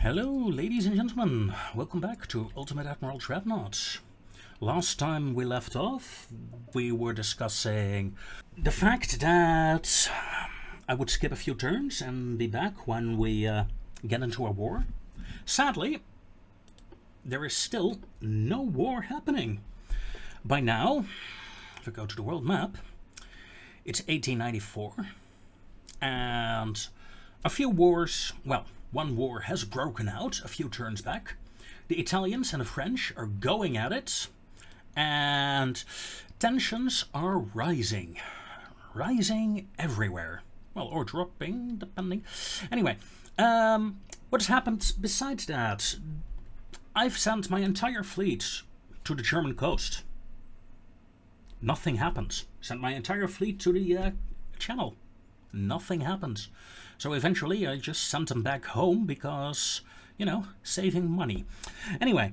Hello, ladies and gentlemen. Welcome back to Ultimate Admiral Dreadnought. Last time we left off, we were discussing the fact that I would skip a few turns and be back when we get into a war. Sadly, there is still no war happening. By now, if we go to the world map, it's 1894, and a few wars, well, one war has broken out a few turns back. The Italians and the French are going at it, and tensions are rising. Rising everywhere. Well, or dropping, depending. Anyway, what has happened besides that? I've sent my entire fleet to the German coast. Nothing happens. Sent my entire fleet to the channel. Nothing happens. So eventually I just sent them back home because, you know, saving money. Anyway,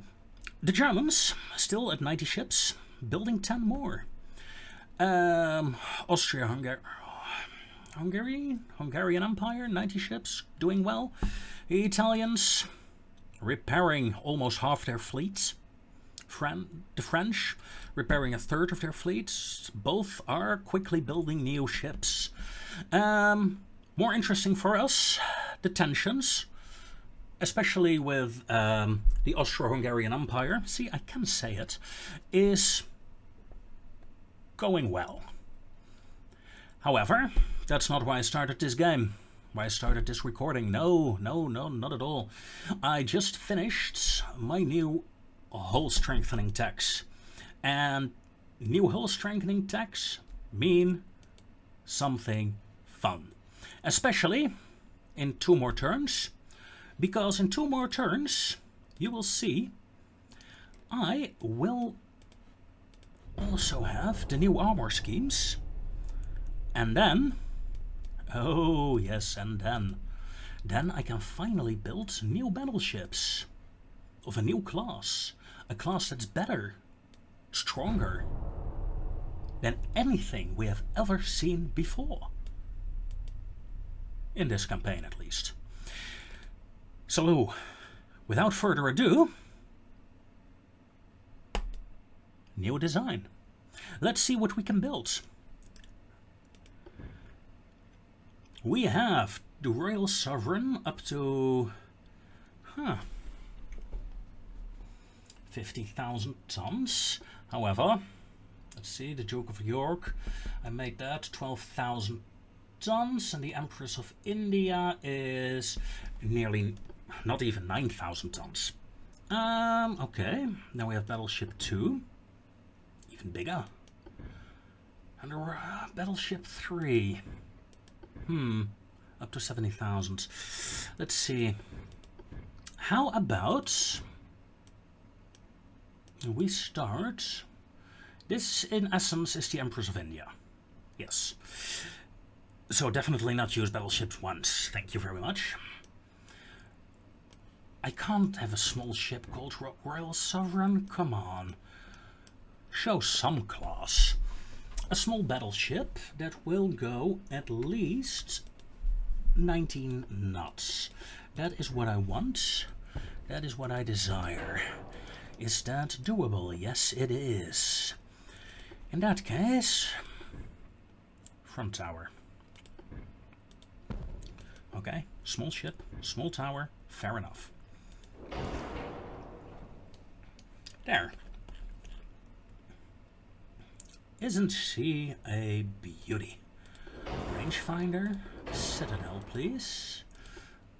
the Germans, still at 90 ships, building 10 more. Hungarian Empire, 90 ships, doing well. The Italians, repairing almost half their fleets. The French, repairing a third of their fleets. Both are quickly building new ships. More interesting for us, the tensions, especially with the Austro-Hungarian Empire, see, I can say it, is going well. However, that's not why I started this game, why I started this recording. No, not at all. I just finished my new hull strengthening techs, and new hull strengthening techs mean something fun. Especially in 2 more turns, because in 2 more turns you will see I will also have the new armor schemes, and then, oh yes, and then I can finally build new battleships of a new class, a class that's better, stronger than anything we have ever seen before. In this campaign, at least. So, without further ado, new design. Let's see what we can build. We have the Royal Sovereign up to 50,000 tons. However, let's see, the Duke of York, I made that 12,000 tons, and the Empress of India is nearly, not even 9,000 tons. Okay, now we have Battleship 2, even bigger, and Battleship 3, up to 70,000. Let's see, how about we start, this in essence is the Empress of India, yes. So definitely not use battleships once, thank you very much. I can't have a small ship called Royal Sovereign, come on. Show some class. A small battleship that will go at least 19 knots. That is what I want, that is what I desire. Is that doable? Yes, it is. In that case, front tower. Okay, small ship, small tower, fair enough. There. Isn't she a beauty? Rangefinder, citadel, please.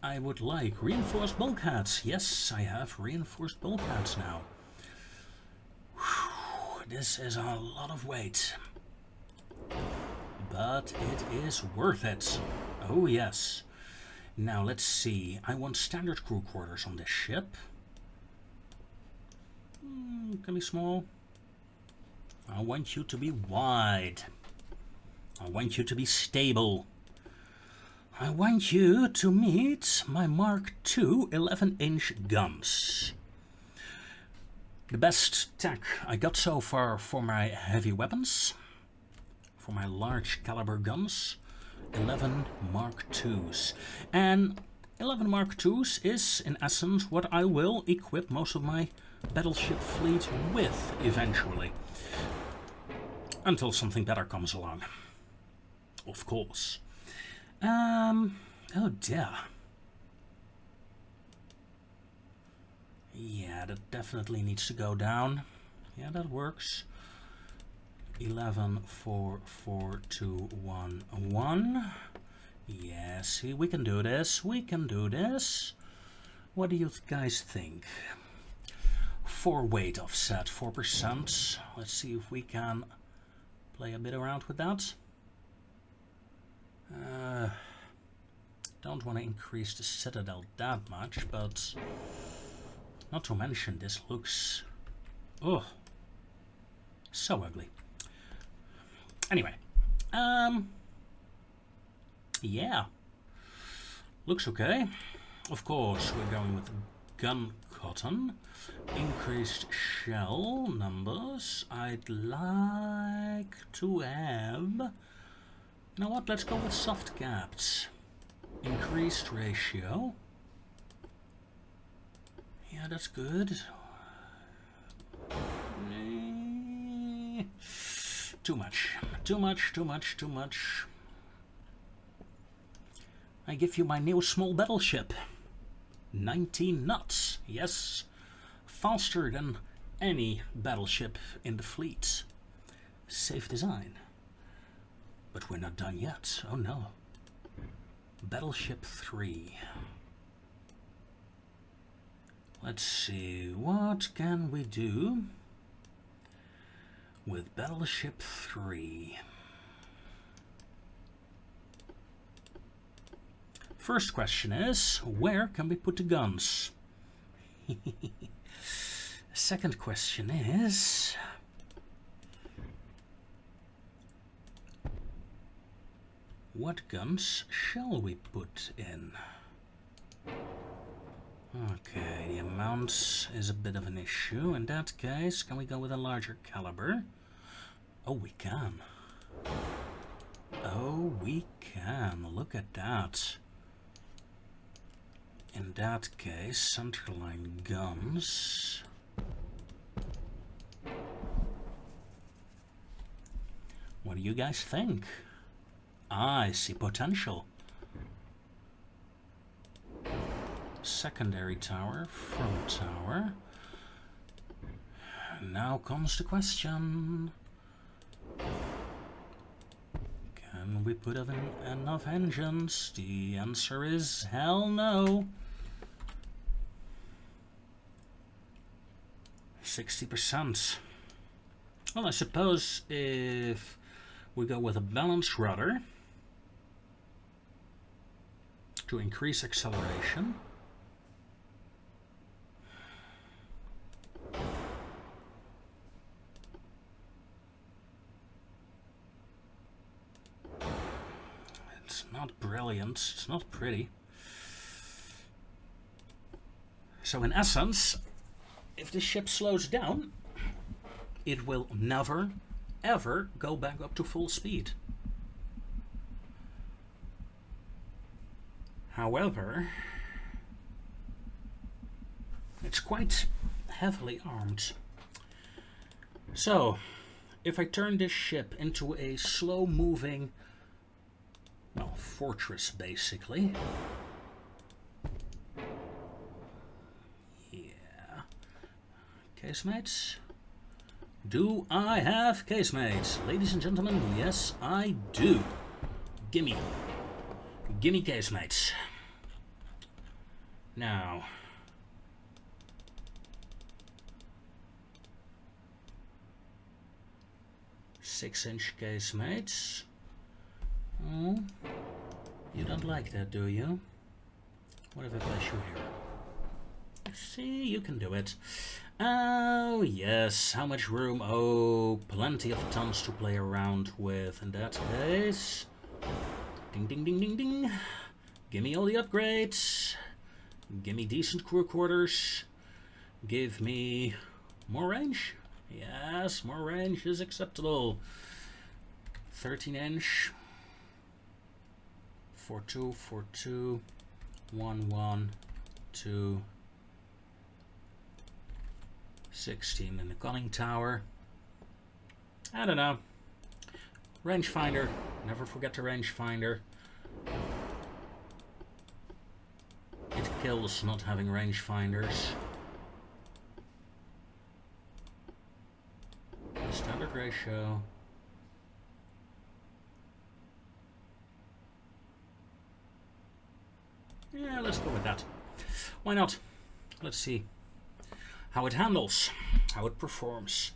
I would like reinforced bulkheads. Yes, I have reinforced bulkheads now. Whew, this is a lot of weight. But it is worth it. Oh yes. Now let's see, I want standard crew quarters on this ship. Can be small. I want you to be wide. I want you to be stable. I want you to meet my Mark II 11-inch guns. The best tech I got so far for my heavy weapons, for my large caliber guns, 11 Mark IIs. And 11 Mark IIs is, in essence, what I will equip most of my battleship fleet with eventually. Until something better comes along. Of course. Oh dear. Yeah, that definitely needs to go down. Yeah, that works. 11, 4, 4, 2, 1, 1. Yeah, see, we can do this. We can do this. What do you guys think? 4 weight offset, 4%. Let's see if we can play a bit around with that. Don't want to increase the citadel that much, but not to mention this looks, oh, so ugly. Anyway, yeah, looks okay. Of course, we're going with gun cotton, increased shell numbers. I'd like to have, you know what, let's go with soft capped. Increased ratio. Yeah, that's good. Too much. Too much, too much, too much. I give you my new small battleship. 19 knots. Yes. Faster than any battleship in the fleet. Safe design. But we're not done yet. Oh no. Battleship 3. Let's see, what can we do with Battleship 3? First question is, where can we put the guns? Second question is, what guns shall we put in? Okay, the amount is a bit of an issue. In that case, can we go with a larger caliber? Oh, we can. Oh, we can. Look at that. In that case, centerline guns. What do you guys think? I see potential. Secondary tower, front tower. Now comes the question. Can we put in enough engines? The answer is hell no. 60%. Well, I suppose if we go with a balanced rudder to increase acceleration. It's not brilliant, it's not pretty. So in essence, if the ship slows down, it will never, ever go back up to full speed. However, it's quite heavily armed. So, if I turn this ship into a slow-moving, well, fortress, basically. Yeah. Casemates? Do I have casemates? Ladies and gentlemen, yes, I do. Gimme. Gimme casemates. Now, six-inch casemates. Oh, you don't like that, do you? What if I place you here? See, you can do it. Oh, yes. How much room? Oh, plenty of tons to play around with. In that case, ding, ding, ding, ding, ding. Give me all the upgrades. Give me decent crew quarters. Give me more range. Yes, more range is acceptable. 13-inch. 4-2, 4-2. 1, 1, 2, 16 in the conning tower. I don't know. Rangefinder. Never forget the rangefinder. It kills not having rangefinders. Standard ratio. Yeah, let's go with that. Why not? Let's see how it handles, how it performs.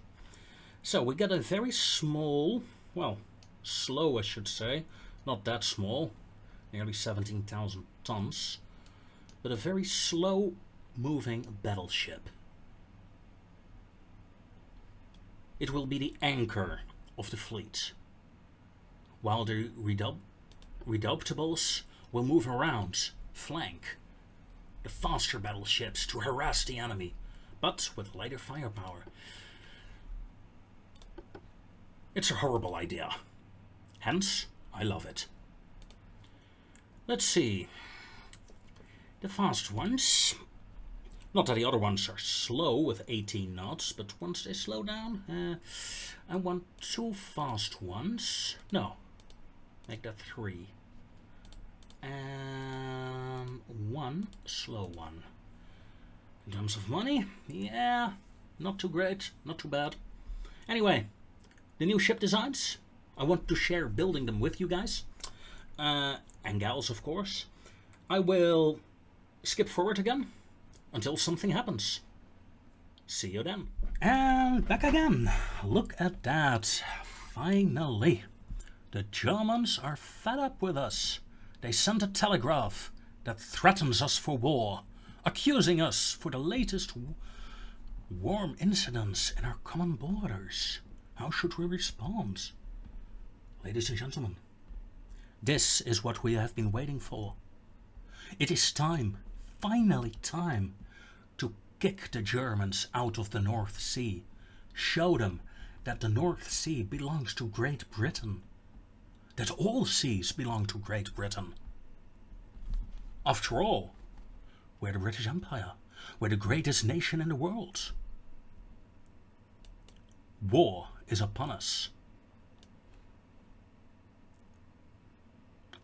So we got a very small, well, slow I should say, not that small, nearly 17,000 tons, but a very slow moving battleship. It will be the anchor of the fleet, while the redoubtables will move around, flank the faster battleships to harass the enemy, but with lighter firepower. It's a horrible idea. Hence, I love it. Let's see. The fast ones. Not that the other ones are slow with 18 knots, but once they slow down, I want 2 fast ones. No, make that 3. And 1 slow one. In terms of money, yeah, not too great, not too bad. Anyway, the new ship designs, I want to share building them with you guys. And gals, of course. I will skip forward again until something happens. See you then. And back again. Look at that. Finally. The Germans are fed up with us. They sent a telegraph that threatens us for war, accusing us for the latest warm incidents in our common borders. How should we respond? Ladies and gentlemen, this is what we have been waiting for. It is time, finally time, to kick the Germans out of the North Sea. Show them that the North Sea belongs to Great Britain. That all seas belong to Great Britain. After all, we're the British Empire. We're the greatest nation in the world. War is upon us.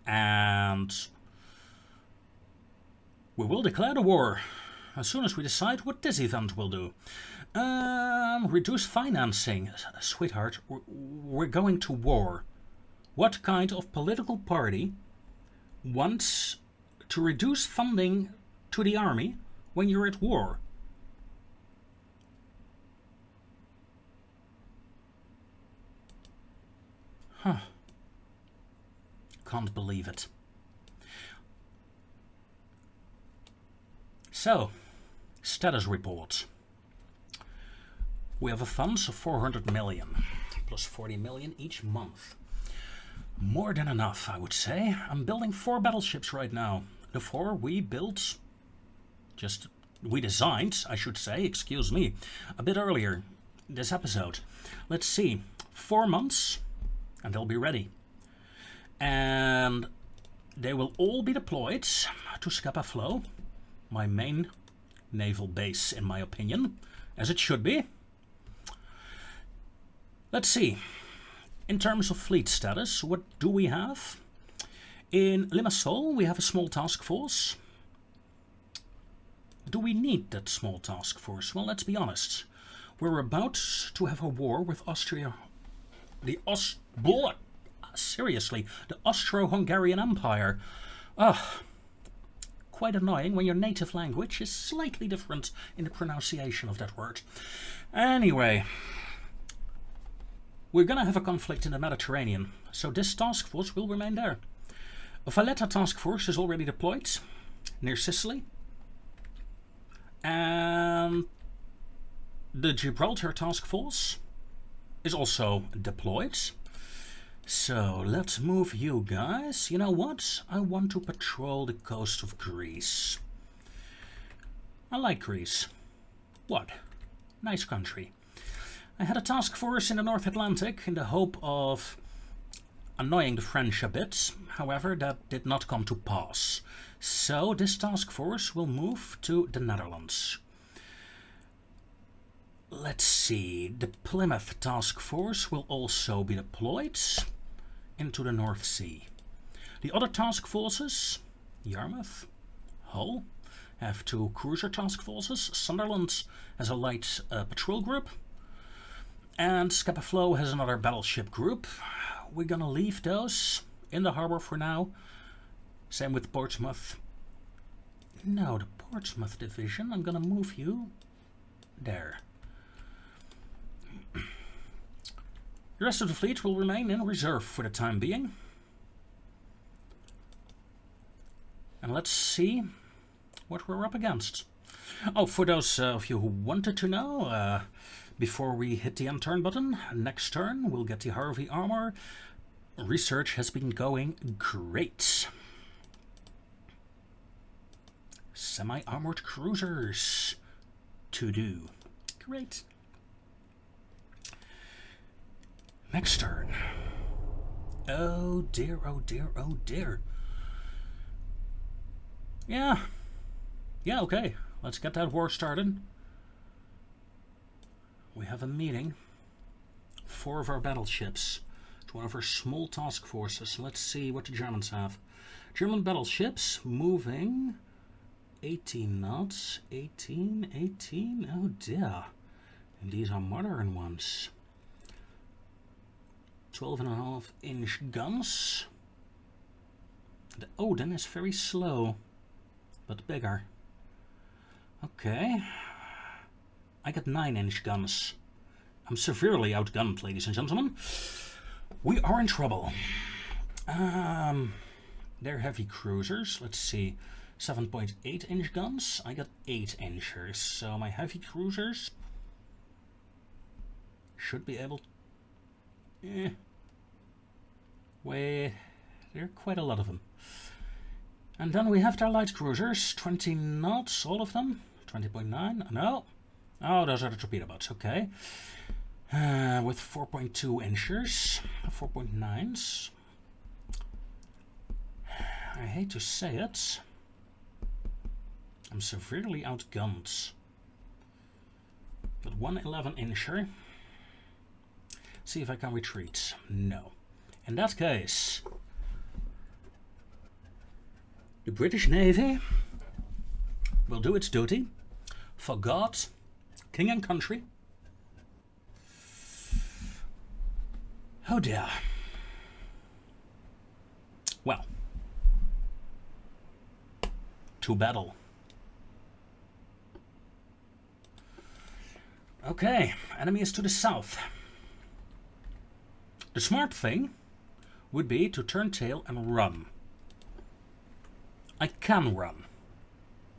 And we will declare the war as soon as we decide what this event will do. Reduce financing. Sweetheart, we're going to war. What kind of political party wants to reduce funding to the army when you're at war? Huh. Can't believe it. So, status report. We have a funds of 400 million, plus 40 million each month. More than enough, I would say. I'm building 4 battleships right now. The 4 we built, we designed, I should say, excuse me, a bit earlier this episode. Let's see, 4 months and they'll be ready. And they will all be deployed to Scapa Flow, my main naval base in my opinion, as it should be. Let's see. In terms of fleet status, what do we have? In Limassol, we have a small task force. Do we need that small task force? Well, let's be honest. We're about to have a war with Austria. Seriously, the Austro-Hungarian Empire. Quite annoying when your native language is slightly different in the pronunciation of that word. Anyway, we're gonna have a conflict in the Mediterranean, so this task force will remain there. A Valletta task force is already deployed near Sicily, and the Gibraltar task force is also deployed. So let's move you guys. You know what? I want to patrol the coast of Greece. I like Greece. What? Nice country. I had a task force in the North Atlantic in the hope of annoying the French a bit. However, that did not come to pass. So this task force will move to the Netherlands. Let's see, the Plymouth task force will also be deployed into the North Sea. The other task forces, Yarmouth, Hull, have 2 cruiser task forces. Sunderland has a light patrol group. And Scapa Flow has another battleship group. We're gonna leave those in the harbor for now. Same with Portsmouth. No, the Portsmouth division, I'm gonna move you there. The rest of the fleet will remain in reserve for the time being. And let's see what we're up against. Oh, for those of you who wanted to know, before we hit the end turn button, next turn we'll get the Harvey armor. Research has been going great. Semi-armored cruisers to do. Great. Next turn. Oh dear, oh dear, oh dear. Yeah, okay. Let's get that war started. We have a meeting. 4 of our battleships. It's one of our small task forces. Let's see what the Germans have. German battleships moving 18 knots. 18. Oh dear. And these are modern ones. 12.5-inch guns. The Odin is very slow, but bigger. Okay. I got 9-inch guns. I'm severely outgunned, ladies and gentlemen. We are in trouble. They're heavy cruisers. Let's see. 7.8-inch guns. I got 8-inchers. So my heavy cruisers should be able... Wait, there are quite a lot of them. And then we have their light cruisers, 20 knots, all of them. 20.9, no. Oh, those are the torpedo boats, okay. With 4.2 inchers, 4.9s. I hate to say it. I'm severely outgunned. But 111-incher. See if I can retreat. No. In that case, the British Navy will do its duty for God, King and country. Oh dear. Well, to battle. Okay, enemy is to the south. The smart thing would be to turn tail and run. I can run.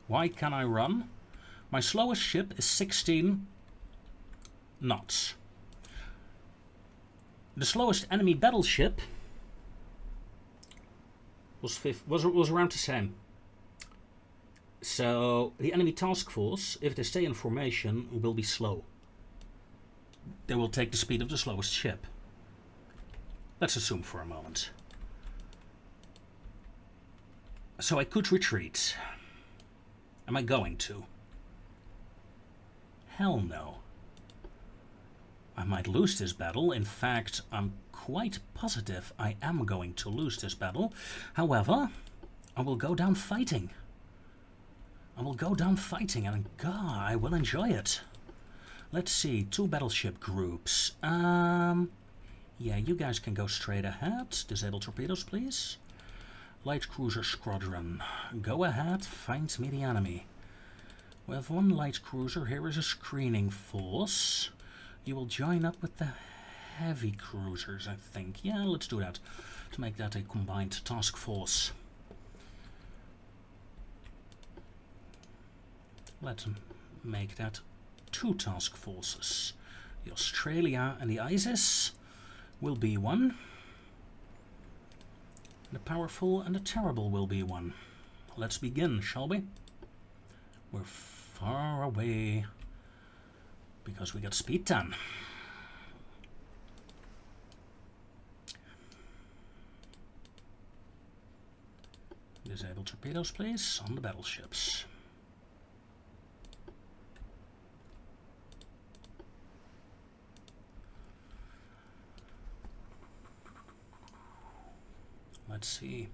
Why can I run? My slowest ship is 16 knots. The slowest enemy battleship was around the same. So the enemy task force, if they stay in formation, will be slow. They will take the speed of the slowest ship. Let's assume for a moment. So I could retreat. Am I going to? Hell no. I might lose this battle. In fact, I'm quite positive I am going to lose this battle. However, I will go down fighting. And God, I will enjoy it. Let's see, 2 battleship groups. Yeah, you guys can go straight ahead. Disable torpedoes, please. Light cruiser squadron. Go ahead, find me the enemy. We have 1 light cruiser. Here is a screening force. You will join up with the heavy cruisers, I think. Yeah, let's do that. To make that a combined task force. Let's make that 2 task forces. The Australia and the ISIS will be 1. The powerful and the terrible will be 1. Let's begin, shall we? We're far away because we got speed 10. Disable torpedoes, please, on the battleships. Let's see.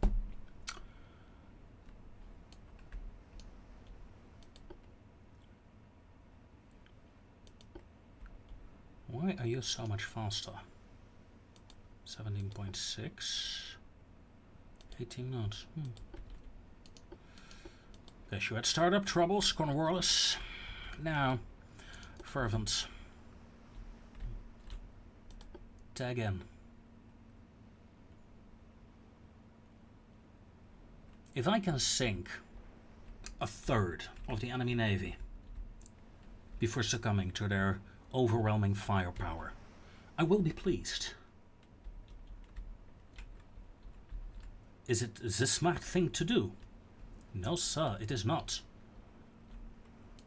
Why are you so much faster? 17.6. 18 knots. Guess you had startup troubles, Cornwallis. Now, Fervent. Tag in. If I can sink a third of the enemy navy before succumbing to their overwhelming firepower, I will be pleased. Is it the smart thing to do? No, sir, it is not.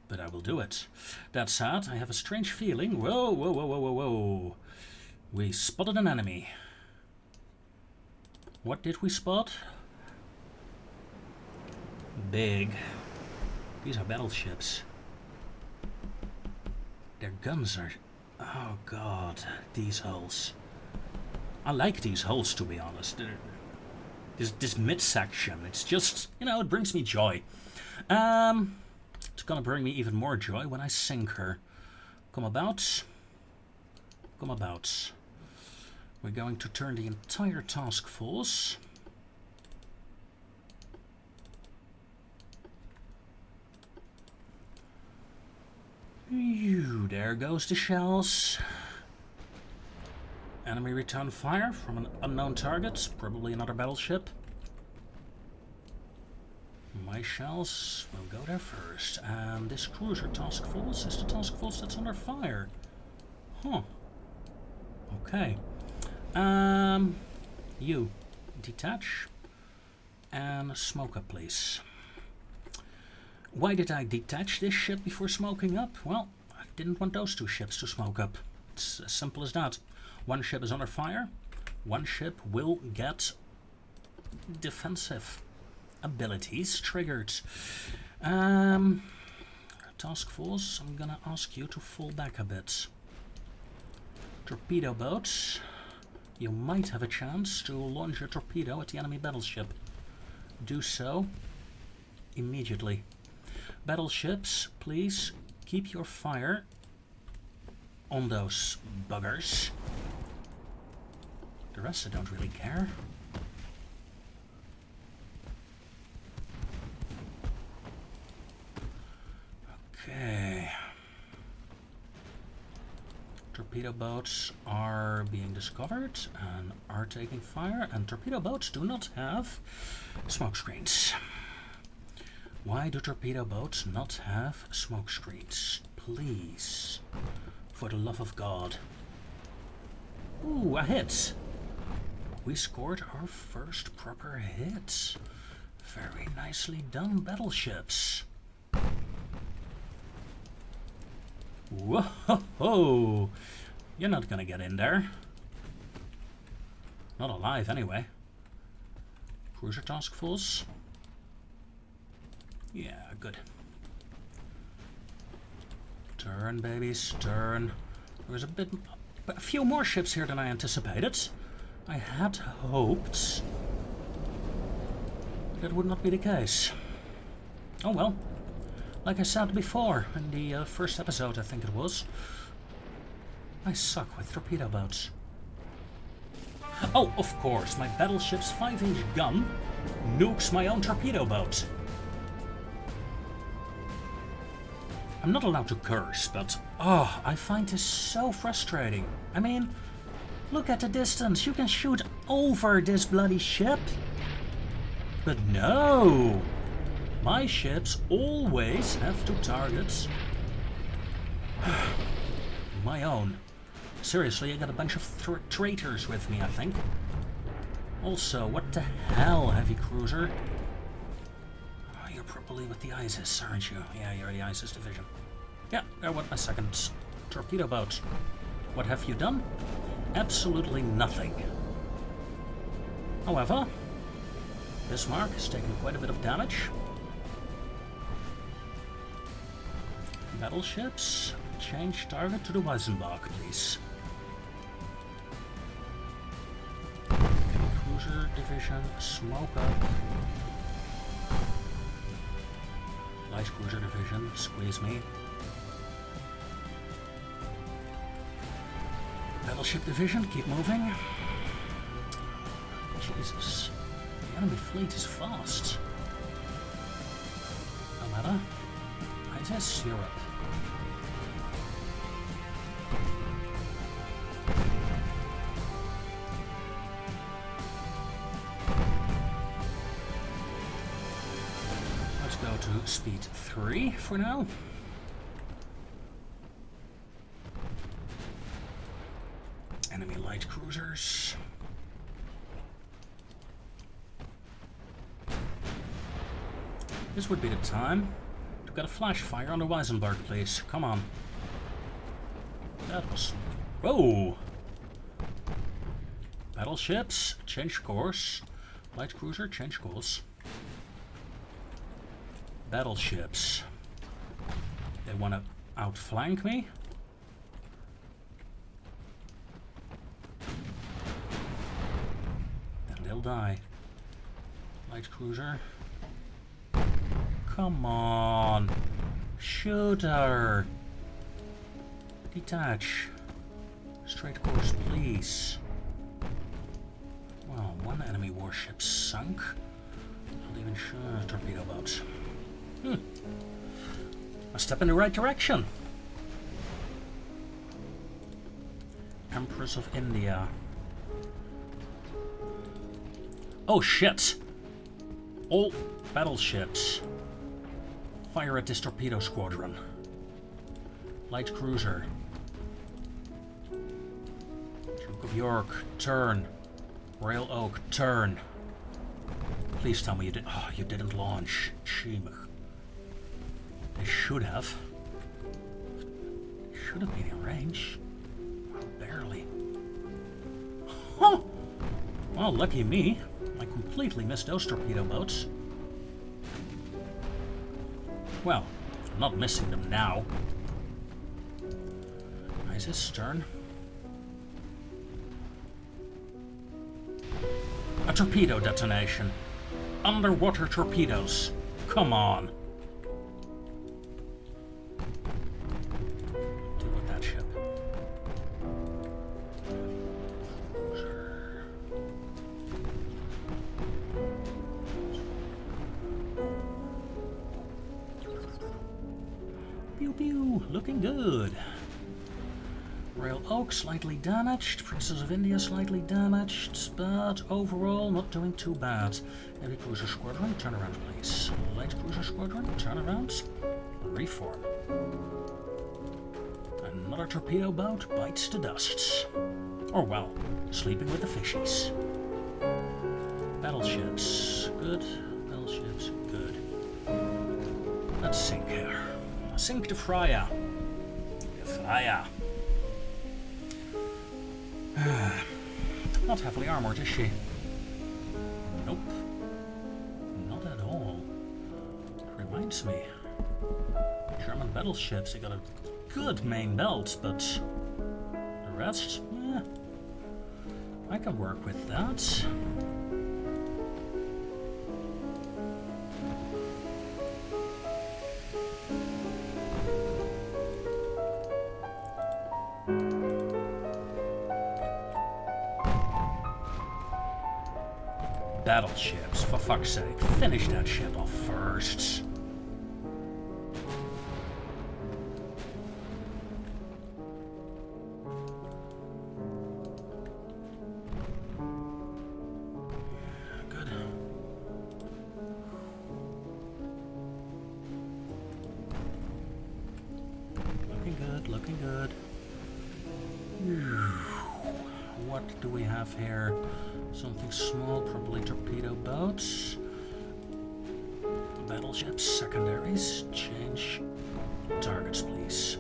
But I will do it. That said, I have a strange feeling. Whoa, whoa, whoa, whoa, whoa, whoa. We spotted an enemy. What did we spot? Big. These are battleships. Their guns are... Oh god, these hulls. I like these hulls, to be honest. This midsection, it's just, you know, it brings me joy. It's gonna bring me even more joy when I sink her. Come about. Come about. We're going to turn the entire task force. There goes the shells. Enemy return fire from an unknown target, probably another battleship. My shells will go there first. And this cruiser task force is the task force that's under fire. Huh. Okay. You detach and smoke up, please. Why did I detach this ship before smoking up? Well, I didn't want those two ships to smoke up. It's as simple as that. One ship is under fire. One ship will get defensive abilities triggered. Task force, I'm gonna ask you to fall back a bit. Torpedo boats. You might have a chance to launch a torpedo at the enemy battleship. Do so immediately. Battleships, please keep your fire on those buggers. The rest I don't really care. Okay. Torpedo boats are being discovered and are taking fire, and torpedo boats do not have smoke screens. Why do torpedo boats not have smoke screens? Please, for the love of God. Ooh, a hit. We scored our first proper hit. Very nicely done, battleships. Whoa! You're not gonna get in there. Not alive, anyway. Cruiser task force. Yeah, good. Turn, babies, turn. There's a few more ships here than I anticipated. I had hoped that would not be the case. Oh well. Like I said before, in the first episode, I think it was, I suck with torpedo boats. Oh, of course, my battleship's 5-inch gun nukes my own torpedo boat. I'm not allowed to curse, but I find this so frustrating. I mean, look at the distance. You can shoot over this bloody ship. But no! My ships always have two targets. My own. Seriously, I got a bunch of traitors with me, I think. Also, what the hell, heavy cruiser? Oh, you're probably with the ISIS, aren't you? Yeah, you're the ISIS division. Yeah, there went my second torpedo boat. What have you done? Absolutely nothing. However, Bismarck is taking quite a bit of damage. Battleships, change target to the Weisenbach, please. Cruiser division, smoke up. Light cruiser division, squeeze me. Battleship division, keep moving. Jesus, the enemy fleet is fast. No matter. ISS, Europe. Let's go to speed 3 for now. Enemy light cruisers. This would be the time to get a flash fire on the Weisenberg, please. Come on. That was... Whoa! Battleships, change course. Light cruiser, change course. Battleships. They want to outflank me? Then they'll die. Light cruiser. Come on. Shoot her. Detach. Straight course, please. Well, one enemy warship sunk. Not even sure. Torpedo boat. A step in the right direction. Empress of India. Oh shit! All battleships. Fire at this torpedo squadron. Light cruiser. Duke of York, turn. Royal Oak, turn. Please tell me you did. Oh, you didn't launch. Shimach. They should have. Should have been in range. Barely. Huh! Well, lucky me. I completely missed those torpedo boats. Well, I'm not missing them now. ISS stern. A torpedo detonation. Underwater torpedoes. Come on. Deal with that ship. Pew pew, looking good. Royal Oak slightly damaged, Princess of India slightly damaged, but overall not doing too bad. Heavy Cruiser Squadron, turn around please. Light Cruiser Squadron, turn around. Reform. Another torpedo boat bites the dust. Or well, sleeping with the fishies. Battleships, good. Battleships, good. Let's sink here. Sink the Freya. The Freya. Not heavily armored, is she? Nope. Not at all. Reminds me. German battleships, they got a good main belt, but the rest, I can work with that. Battleships, for fuck's sake, finish that ship off first. Good. Looking good, looking good. What do we have here? Something small, probably torpedo boats. Battleships, secondaries, change targets, please.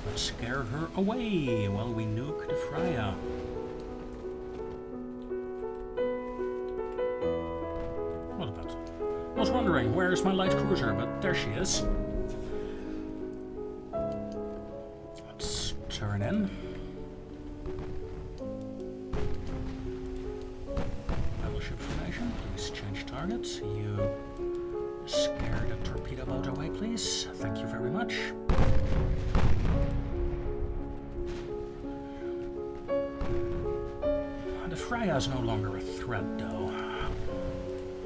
Let's scare scare her away while we nuke the Freya. What about? I was wondering, where's my light cruiser? But there she is. Let's turn in. Battleship formation, please change target. You scare the torpedo boat away, please. Thank you very much. The Freya is no longer a threat, though.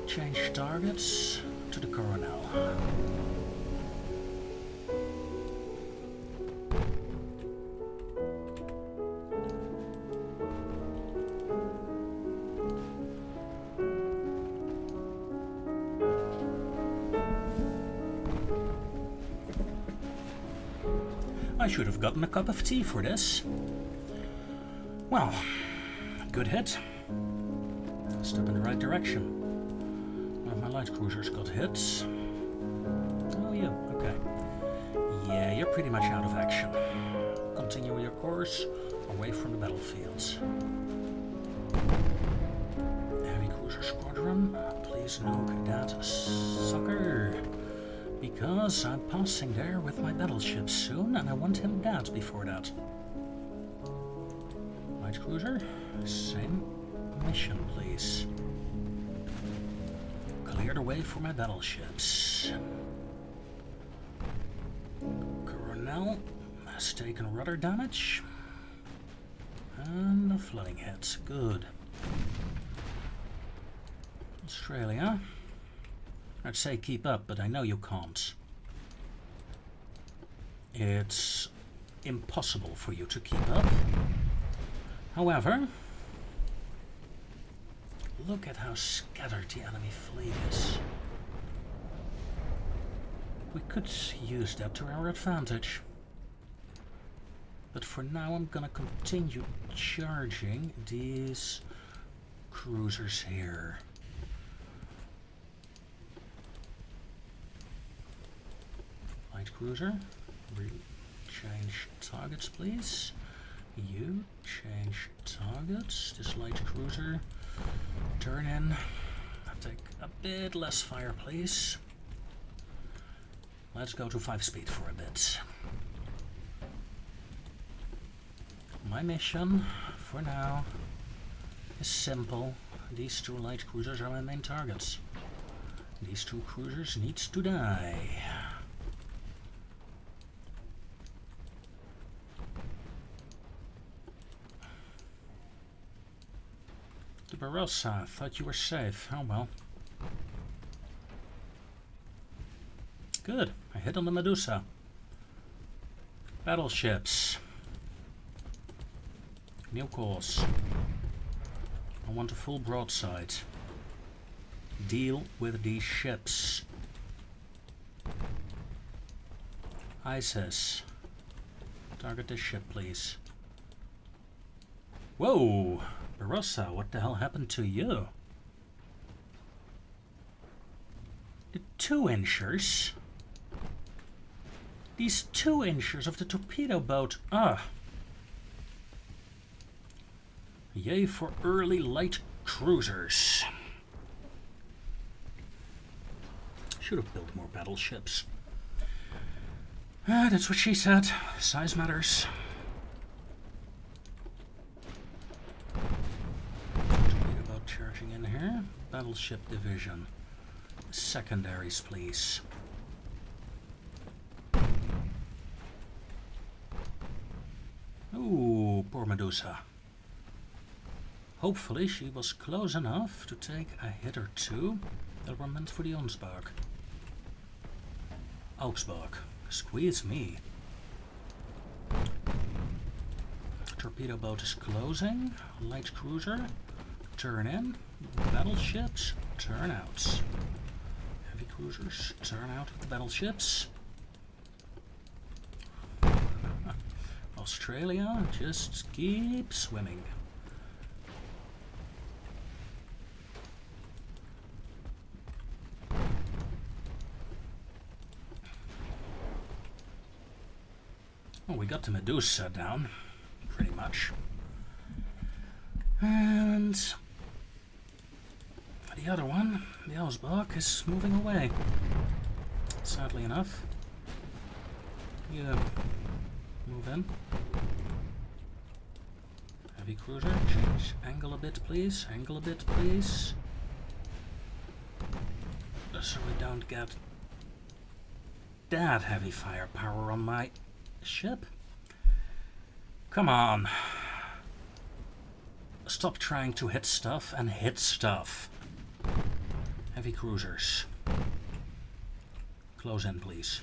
Change targets to the Coronel. I should have gotten a cup of tea for this. Well, good hit. Step in the right direction. One of my light cruisers got hit. Oh, you. Okay. Yeah, you're pretty much out of action. Continue your course away from the battlefields. Heavy cruiser squadron, please nuke that sucker. Because I'm passing there with my battleship soon, and I want him dead before that. Light cruiser, same mission, please. Clear the way for my battleships. Coronel has taken rudder damage. And a flooding hit. Good. Australia. I'd say keep up, but I know you can't. It's impossible for you to keep up. However, look at how scattered the enemy fleet is. We could use that to our advantage. But for now I'm gonna continue charging these cruisers here. Light cruiser, change targets please. You change targets. This light cruiser, turn in. Take a bit less fire please. Let's go to 5 speed for a bit. My mission for now is simple. These 2 light cruisers are my main targets. These 2 cruisers need to die. The Barossa, thought you were safe. Oh well. Good, I hit on the Medusa. Battleships. New course. I want a full broadside. Deal with these ships. ISIS. Target this ship, please. Whoa! Barossa, what the hell happened to you? The 2-inchers? These 2-inchers of the torpedo boat. Yay for early light cruisers. Should have built more battleships. That's what she said. Size matters. About charging in here. Battleship division. Secondaries, please. Ooh, poor Medusa. Hopefully she was close enough to take a hit or 2 that were meant for the Augsburg. Augsburg, squeeze me. Torpedo boat is closing. Light cruiser, turn in. Battleships, turn out. Heavy cruisers, turn out with the battleships. Australia, just keep swimming. Well, we got the Medusa down, pretty much. And the other one, the Ausbach, is moving away. Sadly enough. Yeah. Move in. Heavy cruiser, change angle a bit, please. Angle a bit, please. So we don't get that heavy firepower on my ship. Come on. Stop trying to hit stuff and hit stuff. Heavy cruisers. Close in, please.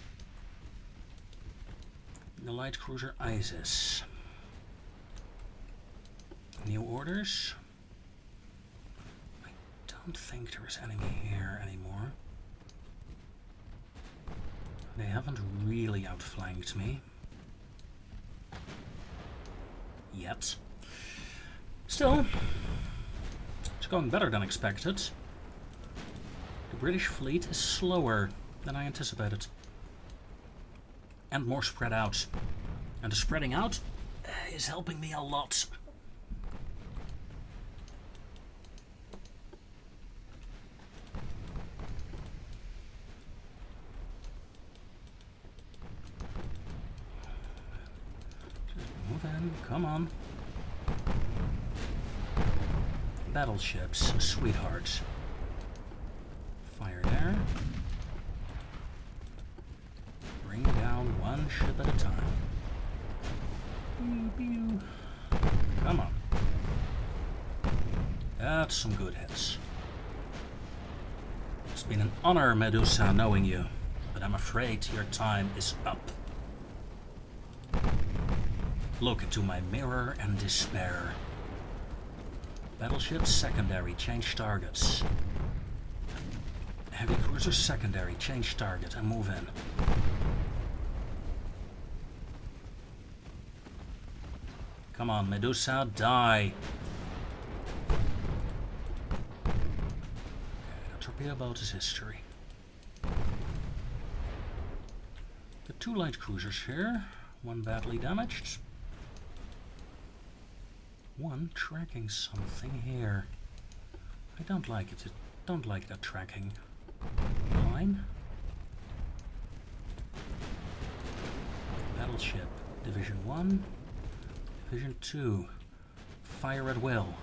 The light cruiser ISIS. New orders. I don't think there is enemy here anymore. They haven't really outflanked me. Yet. Still, it's going better than expected. The British fleet is slower than I anticipated. And more spread out. And the spreading out is helping me a lot. Move in, come on. Battleships, sweethearts. Fire there. Bring down one ship at a time. Come on. That's some good hits. It's been an honor, Medusa, knowing you, but I'm afraid your time is up. Look into my mirror and despair. Battleship secondary, change targets. Heavy cruiser secondary, change target and move in. Come on, Medusa, die. Okay, the torpedo boat is history. The two light cruisers here, one badly damaged. One tracking something here. I don't like it. I don't like that tracking line. Battleship, Division 1, Division 2, fire at will.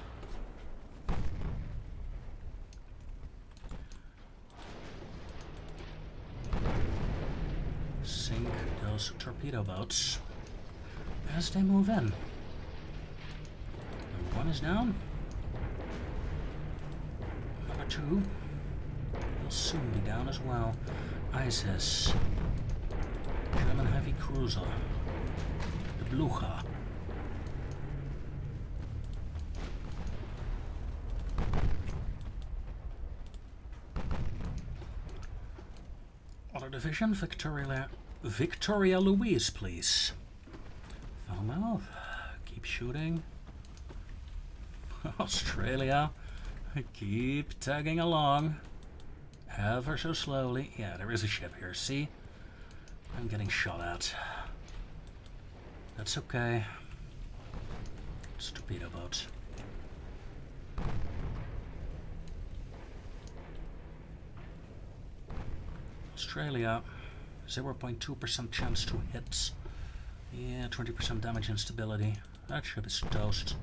Sink those torpedo boats as they move in. Number 1 is down. Number 2 will soon be down as well. ISIS, German heavy cruiser, the Blucher. Other division, Victoria Louise, please. Falmouth, keep shooting. Australia, keep tagging along. Ever so slowly. Yeah, there is a ship here, see? I'm getting shot at. That's okay. It's a torpedo boat. Australia, 0.2% chance to hit. Yeah, 20% damage instability. That ship is toast.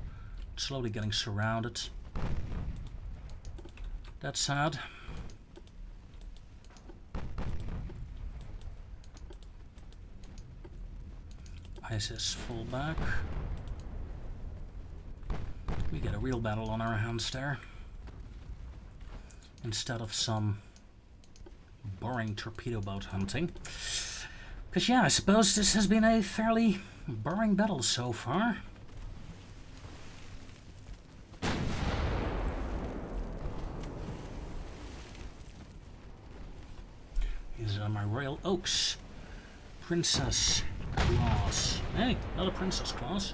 It's slowly getting surrounded. That's sad. ISIS full back. We get a real battle on our hands there. Instead of some boring torpedo boat hunting. Because yeah, I suppose this has been a fairly boring battle so far. These are my Royal Oaks. Princess Class. Hey, not a Princess Class.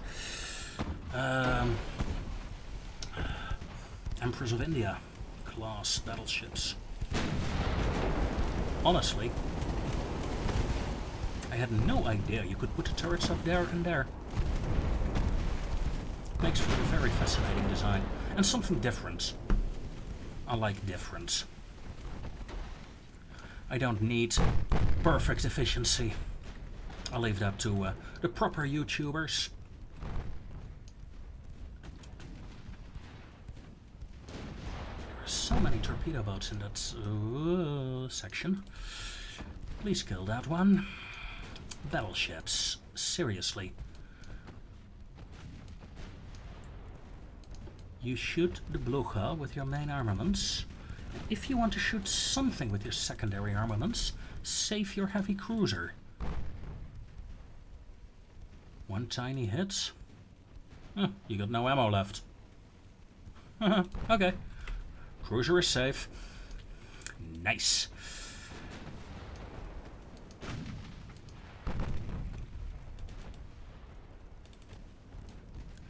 Empress of India class battleships. Honestly, I had no idea you could put the turrets up there and there. Makes for a very fascinating design. And something different. I like different. I don't need perfect efficiency. I'll leave that to the proper YouTubers. There are so many torpedo boats in that section. Please kill that one. Battleships. Seriously. You shoot the Blucher with your main armaments. If you want to shoot something with your secondary armaments, save your heavy cruiser. One tiny hit. You got no ammo left. Okay. Cruiser is safe. Nice.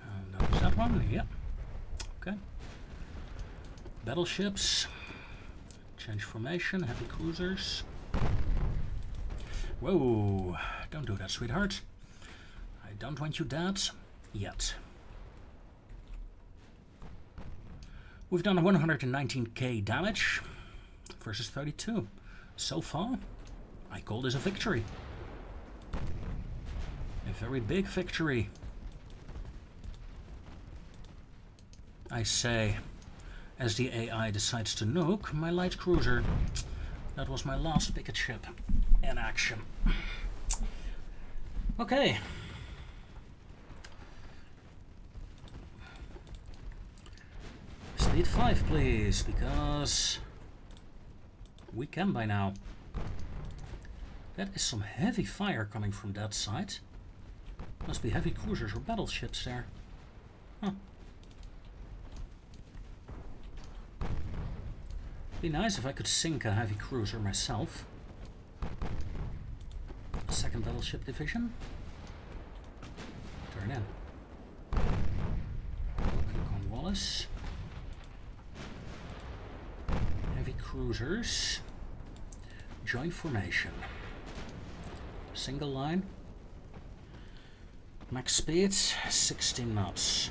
And that was that one, yeah. Okay. Battleships. Change formation, heavy cruisers. Whoa, don't do that, sweetheart. I don't want you dead yet. We've done 119k damage versus 32. So far, I call this a victory. A very big victory. I say, as the AI decides to nuke my light cruiser. That was my last picket ship in action. Okay. Speed 5, please, because we can by now. That is some heavy fire coming from that side. Must be heavy cruisers or battleships there. Huh. Be nice if I could sink a heavy cruiser myself. Second battleship division. Turn in. Cornwallis. Heavy cruisers. Join formation. Single line. Max speed 16 knots.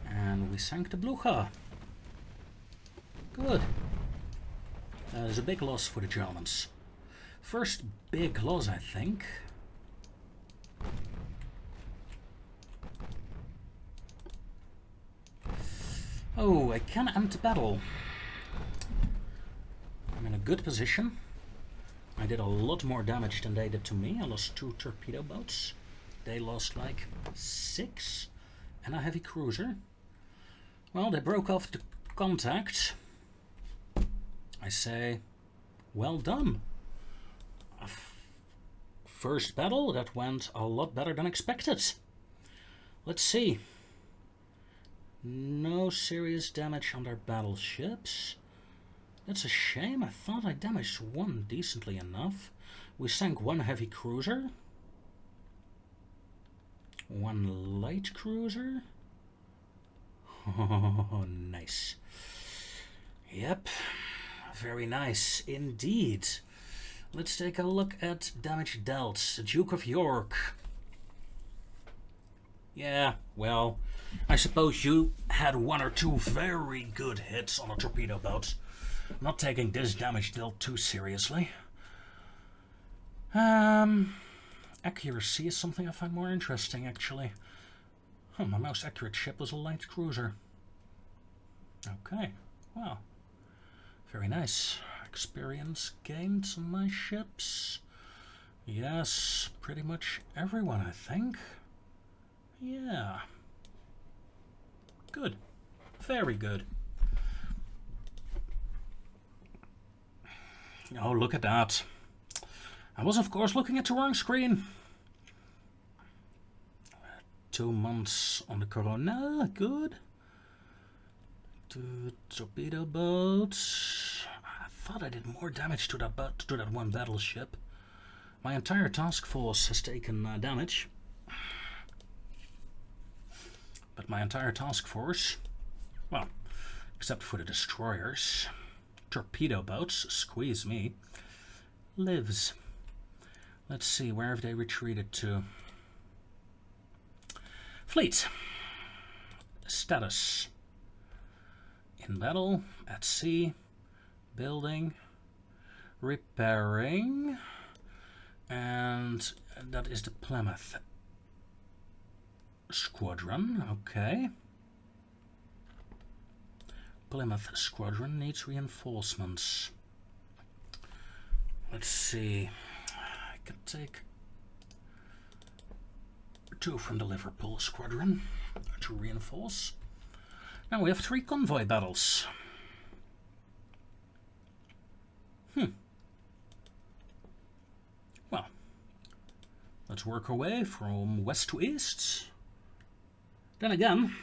And we sank the Blucher. Good. That is a big loss for the Germans. First big loss, I think. Oh, I can end the battle. I'm in a good position. I did a lot more damage than they did to me. I lost 2 torpedo boats. They lost like 6. And a heavy cruiser. Well, they broke off the contact. I say, well done. First battle that went a lot better than expected. Let's see. No serious damage on their battleships. That's a shame. I thought I damaged one decently enough. We sank one heavy cruiser. One light cruiser. Oh, nice. Yep. Very nice indeed. Let's take a look at damage dealt. The Duke of York. Yeah, well, I suppose you had 1 or 2 very good hits on a torpedo boat. Not taking this damage dealt too seriously. Accuracy is something I find more interesting, actually. Oh, my most accurate ship was a light cruiser. Okay, well, very nice. Experience gained on my ships. Yes, pretty much everyone, I think. Yeah. Good. Very good. Oh, look at that. I was, of course, looking at the wrong screen. 2 months on the Corona. Good. 2 torpedo boats. I thought I did more damage to that one battleship. My entire task force has taken damage. But my entire task force, well, except for the destroyers, torpedo boats, squeeze me, lives. Let's see, where have they retreated to? Fleet. Status. In battle, at sea, building, repairing, and that is the Plymouth Squadron, okay. Plymouth Squadron needs reinforcements. Let's see, I can take 2 from the Liverpool Squadron to reinforce. Now we have 3 convoy battles. Well, let's work our way from west to east. Then again,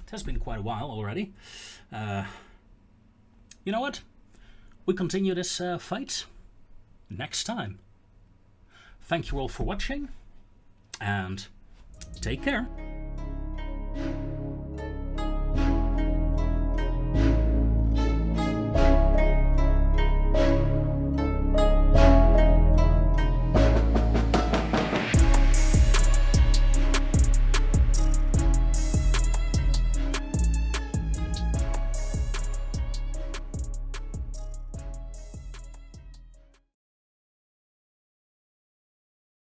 it has been quite a while already. You know what? We continue this fight next time. Thank you all for watching, and take care.